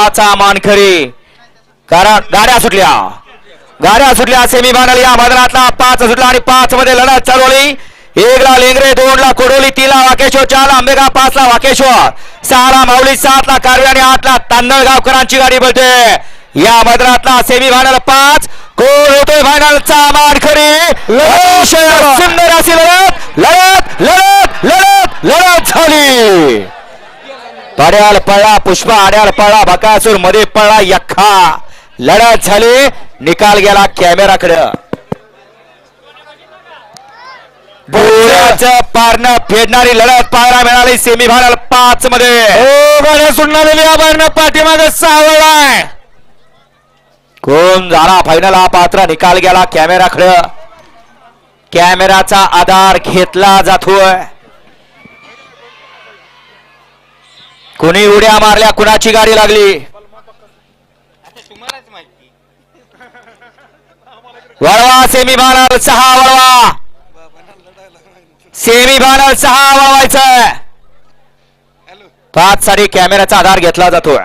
विजयाचा मानकरी. कारण गाड्या सुटल्या सेमीफायनल या मैदानातला 5 सुटला आणि 5 मध्ये लढत चालवली. 1 ला लेंगरे, 2 ला कोडोली, 3 ला वाकेश्वर, 4 ला आंबेगाव, 5 ला वाकेश्वर, 6 ला माऊली, 7 ला कारवे आणि 8 ला तांदळगावकरांची गाडी बोलते. या मैदानातला सेमीफायनल 5 कोण होतोय फायनलचा मानकरी. सुंदर अशी लढत झाली. पड्याल पळला पुष्पा, आड्याल पळला बकासूर, मध्ये पळला यख्खा. लढत झाली. निकाल गेला कॅमेराकडे. बोऱ्याचं पारणं फेडणारी लढत पाहायला मिळाली सेमीफायनल 5 मध्ये. सुटणारी या पाठीमागे सावळलाय. कोण झाला फायनल हा पात्र. निकाल गेला कॅमेराकडे. कॅमेराचा आधार घेतला जातोय. कोणी उड्या मारल्या, कुणाची गाडी लागली. वळवा सेमीफायनल 6 वळवा. सेमीफायनल 6 वळवायचं. 5 साठी कॅमेराचा आधार घेतला जातोय.